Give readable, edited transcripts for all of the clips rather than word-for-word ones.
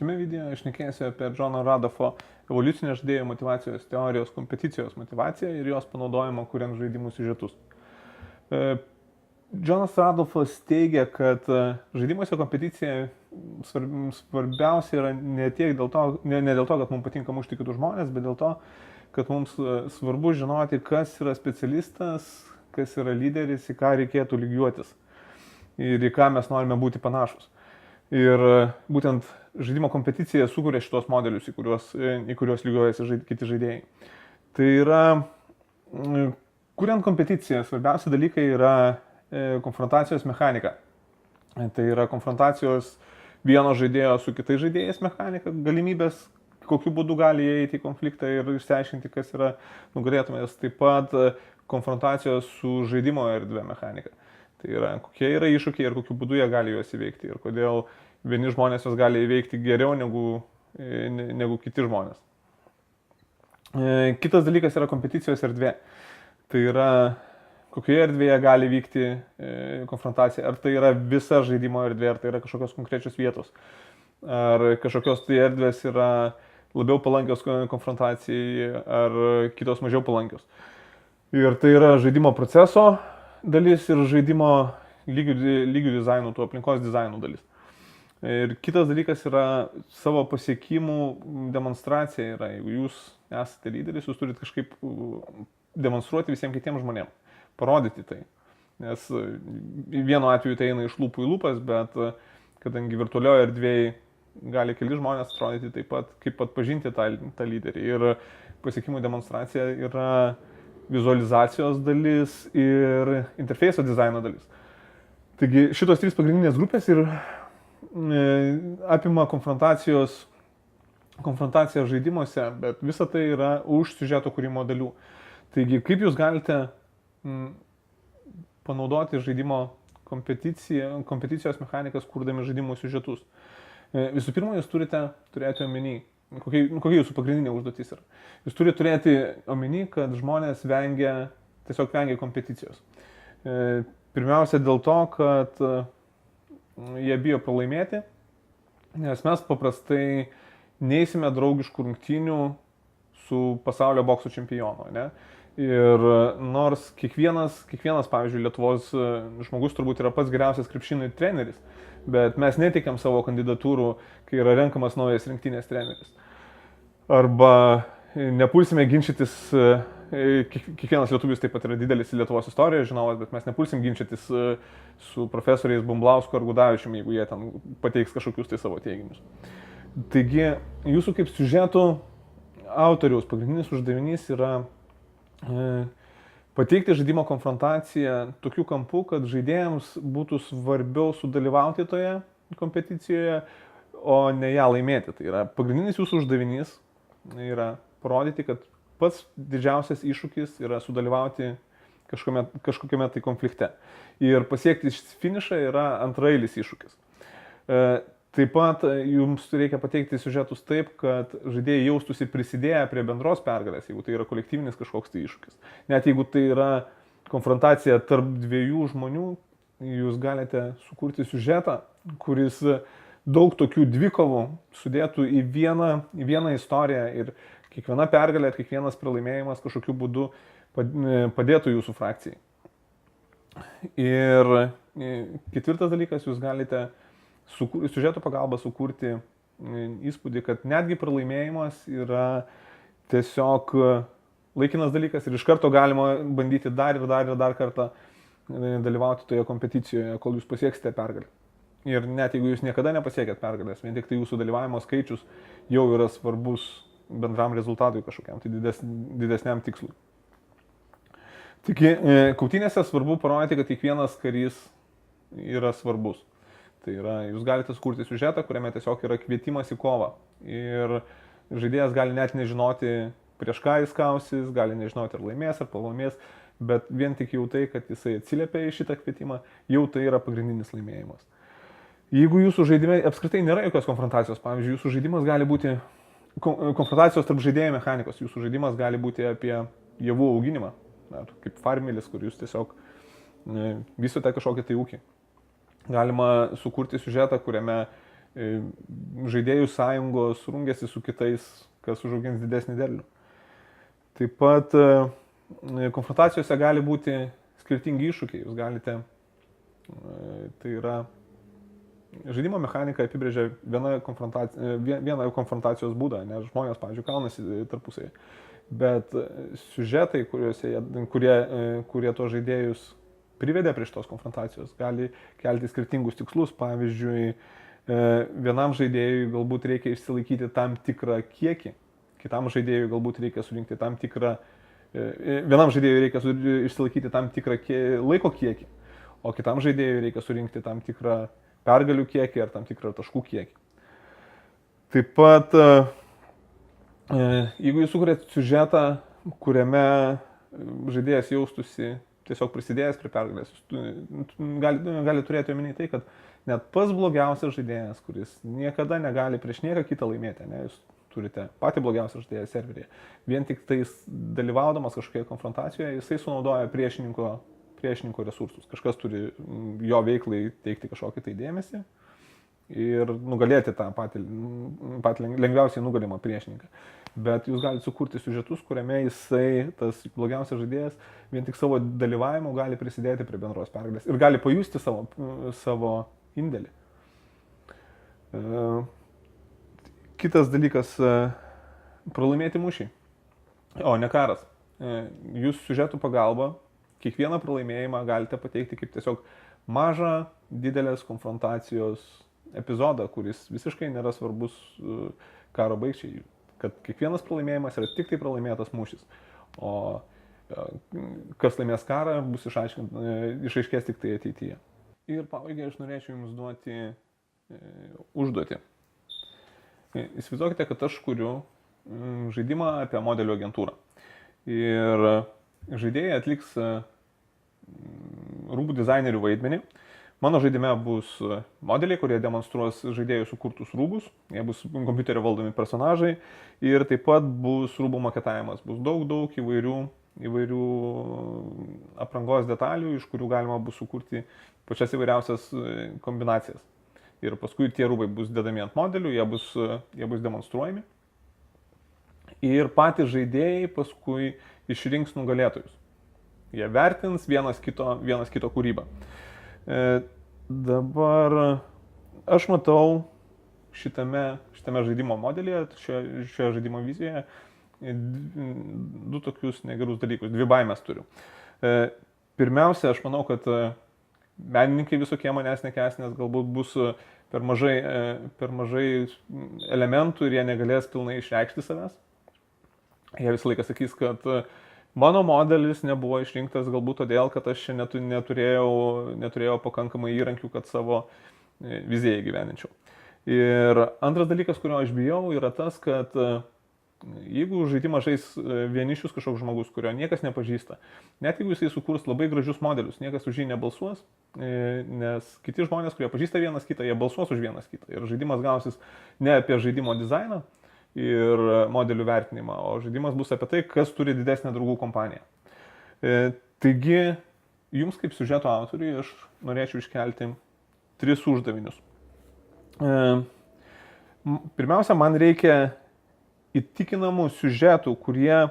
Šiame video aš šnekėsiu apie Džono Radofo evoliucinę žaidėjų motyvacijos teorijos kompeticijos motyvaciją ir jos panaudojimą kuriant žaidimų siužetus. Džonas Radolfas teigia, kad žaidimuose kompeticija svarbiausia yra ne dėl to, kad mums patinka mušti kitus žmonės, bet dėl to, kad mums svarbu žinoti, kas yra specialistas, kas yra lyderis, į ką reikėtų lygiuotis ir į ką mes norime būti panašus. Ir būtent žaidimo kompeticija sukuria šitos modelius, į kuriuos lygiuojasi kiti žaidėjai. Tai yra, kuriant kompeticiją, svarbiausi dalykai yra konfrontacijos mechanika. Tai yra konfrontacijos vieno žaidėjo su kitais žaidėjais mechanika, galimybės, kokiu būdu gali įeiti į konfliktą ir išsiaiškinti, kas yra nugalėtojas. Taip pat konfrontacijos su žaidimo erdvė mechanika. Tai yra, kokie yra iššūkiai ir kokiu būdu jie gali juos įveikti ir kodėl vieni žmonės juos gali įveikti geriau negu kiti žmonės. Kitas dalykas yra kompeticijos erdvė. Tai yra, kokioje erdvėje gali vykti konfrontacija. Ar tai yra visa žaidimo erdvė, ar tai yra kažkokios konkrečios vietos. Ar kažkokios tai erdvės yra labiau palankios konfrontacijai, ar kitos mažiau palankios. Ir tai yra žaidimo proceso dalis ir žaidimo lygių dizainų, tų aplinkos dizainų dalis. Ir kitas dalykas yra savo pasiekimų demonstracija. Jeigu jūs esate lyderis, jūs turite kažkaip demonstruoti visiems kitiems žmonėms, parodyti tai. Nes vienu atveju tai eina iš lūpų į lūpas, bet kadangi virtualioje erdvėje gali keli žmonės atrodyti taip pat, kaip atpažinti tą lyderį. Ir pasiekimų demonstracija yra vizualizacijos dalis ir interfeiso dizaino dalis. Taigi šitos trys pagrindinės grupės ir apima konfrontaciją žaidimuose, bet visa tai yra už siužeto kūrimo dalių. Taigi kaip jūs galite panaudoti žaidimo kompeticijos mechanikas, kurdami žaidimų siužetus. Visų pirma, jūs turite turėti omeny, kokia jūsų pagrindinė užduotis yra. Jūs turite turėti omeny, kad žmonės tiesiog vengia kompeticijos. Pirmiausia dėl to, kad jie bijo pralaimėti, nes mes paprastai neįsime draugiškų rungtynių su pasaulio bokso čempionu. Ne? Ir nors kiekvienas, pavyzdžiui, Lietuvos žmogus turbūt yra pats geriausias krepšinio treneris, bet mes neteikiam savo kandidatūrų, kai yra renkamas naujas rinktinės treneris. Arba nepulsime ginčytis, kiekvienas lietuvis taip pat yra didelis Lietuvos istorijos žinovas, bet mes nepulsim ginčytis su profesoriais Bumblausku ar Gudavičiumi, jeigu jie ten pateiks kažkokius tai savo teiginius. Taigi, jūsų kaip siužetų autoriaus pagrindinis uždavinys yra pateikti žaidimo konfrontaciją tokiu kampu, kad žaidėjams būtų svarbiau sudalyvauti toje kompeticijoje, o ne ją laimėti. Tai yra pagrindinis jūsų uždavinys yra parodyti, kad pats didžiausias iššūkis yra sudalyvauti kažkokiame tai konflikte. Ir pasiekti finišą yra antraeilis iššūkis. Taip pat jums reikia pateikti siužetus taip, kad žaidėjai jaustųsi prisidėję prie bendros pergalės, jeigu tai yra kolektyvinis kažkoks tai iššūkis. Net jeigu tai yra konfrontacija tarp dviejų žmonių, jūs galite sukurti siužetą, kuris daug tokių dvikovų sudėtų į vieną istoriją ir kiekviena pergalė, kiekvienas pralaimėjimas kažkokiu būdu padėtų jūsų frakcijai. Ir ketvirtas dalykas, jūs galite siužeto pagalba sukurti įspūdį, kad netgi pralaimėjimas yra tiesiog laikinas dalykas ir iš karto galima bandyti dar kartą dalyvauti toje kompeticijoje, kol jūs pasieksite pergalę. Ir net jeigu jūs niekada nepasiekėt pergalės, vien tik tai jūsų dalyvavimo skaičius jau yra svarbus bendram rezultatui kažkokiam, tai didesniam tikslui. Taigi, kautynėse svarbu parodyti, kad kiekvienas karys yra svarbus. Tai yra, jūs galite sukurti siužetą, kuriame tiesiog yra kvietimas į kovą. Ir žaidėjas gali net nežinoti, prieš ką jis kausis, gali nežinoti, ar laimės, ar pralaimės, bet vien tik jau tai, kad jisai atsiliepia į šitą kvietimą, jau tai yra pagrindinis laimėjimas. Jeigu jūsų žaidime apskritai nėra jokios konfrontacijos, pavyzdžiui, jūsų žaidimas gali būti konfrontacijos tarp žaidėjų mechanikos, jūsų žaidimas gali būti apie javų auginimą, kaip farmelis, kur jūs tiesiog vystote kažkokį tai ūkį. Galima sukurti siužetą, kuriame žaidėjų sąjungos rungiasi su kitais, kas užaugins didesnį derlių. Taip pat konfrontacijose gali būti skirtingi iššūkiai. Jūs galite, tai yra, žaidimo mechanika apibrėžia vieną konfrontacijos būdą, nes žmonės, pavyzdžiui, kaunasi tarpusai. Bet siužetai, kurie to žaidėjus privedė prie šitos konfrontacijos, gali kelti skirtingus tikslus. Pavyzdžiui, vienam žaidėjui galbūt reikia išsilaikyti tam tikrą kiekį, kitam žaidėjui galbūt reikia surinkti tam tikrą, vienam žaidėjui reikia išsilaikyti tam tikrą laiko kiekį, o kitam žaidėjui reikia surinkti tam tikrą pergalių kiekį ar tam tikrą taškų kiekį. Taip pat, jeigu jūs sukuriat siužetą, kuriame žaidėjas jaustųsi tiesiog prisidėjęs prie pergalės, gali turėti omeny tai, kad net pats blogiausias žaidėjas, kuris niekada negali prieš nieką kitą laimėti, ne, jūs turite patį blogiausią žaidėją serveryje, vien tik tais dalyvaudamas kažkokioje konfrontacijoje, jisai sunaudoja priešininko resursus. Kažkas turi jo veiklai teikti kažkokį tai dėmesį ir nugalėti tą patį lengviausiai nugalimą priešininką. Bet jūs galite sukurti siužetus, kuriame jisai, tas blogiausias žaidėjas, vien tik savo dalyvavimu gali prisidėti prie bendros pergalės ir gali pajusti savo indėlį. Kitas dalykas - pralaimėti mūšiai, o ne karas. Jūs siužetų pagalba kiekvieną pralaimėjimą galite pateikti kaip tiesiog mažą, didelės konfrontacijos epizodą, kuris visiškai nėra svarbus karo baigčiai. Kad kiekvienas pralaimėjimas yra tik tai pralaimėtas mūšis. O kas laimės karą, bus išaiškės tik tai ateityje. Ir pabaigai aš norėčiau Jums duoti užduotį. Įsivaizduokite, kad aš kuriu žaidimą apie modelių agentūrą. Ir žaidėjai atliks rūbų dizainerių vaidmenį. Mano žaidime bus modeliai, kurie demonstruos žaidėjų sukurtus rūbus, jie bus kompiuterio valdomi personažai ir taip pat bus rūbų maketavimas. Bus daug įvairių aprangos detalių, iš kurių galima bus sukurti pačias įvairiausias kombinacijas. Ir paskui tie rūbai bus dedami ant modelių, jie bus demonstruojami. Ir patys žaidėjai paskui išrinks nugalėtojus. Jie vertins vienas kito kūrybą. Dabar aš matau šitame žaidimo modelyje, šioje žaidimo vizijoje du tokius negerus dalykus, dvi baimės turiu. Pirmiausia, aš manau, kad menininkai visokie manęs nekęs, nes galbūt bus per mažai elementų ir jie negalės pilnai išreikšti savęs. Jie visą laiką sakys, kad mano modelis nebuvo išrinktas galbūt todėl, kad aš čia neturėjau pakankamai įrankių, kad savo viziją įgyvendinčiau. Ir antras dalykas, kurio aš bijau, yra tas, kad jeigu žaidimą žais vienišius kažkoks žmogus, kurio niekas nepažįsta, net jeigu jisai sukurs labai gražius modelius, niekas už jį nebalsuos, nes kiti žmonės, kurie pažįsta vienas kitą, jie balsuos už vienas kitą. Ir žaidimas gausis ne apie žaidimo dizainą ir modelių vertinimą, o žaidimas bus apie tai, kas turi didesnę draugų kompaniją. Taigi, jums kaip siužeto autoriui aš norėčiau iškelti 3 uždavinius. Pirmiausia, man reikia įtikinamų siužetų, kurie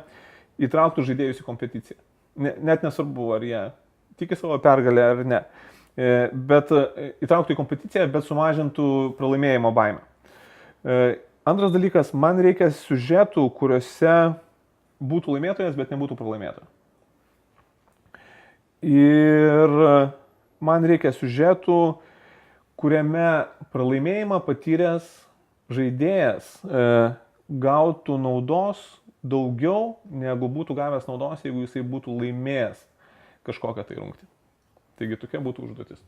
įtrauktų žaidėjus į kompeticiją. Net nesvarbu, ar jie tiki savo pergalę ar ne. Bet įtrauktų į kompeticiją, bet sumažintų pralaimėjimo baimę. Antras dalykas, man reikia siužetų, kuriuose būtų laimėtojas, bet nebūtų pralaimėtojo. Ir man reikia siužetų, kuriame pralaimėjimą patyręs žaidėjas gautų naudos daugiau, negu būtų gavęs naudos, jeigu jisai būtų laimėjęs kažkokią tai rungtį. Taigi tokia būtų užduotis.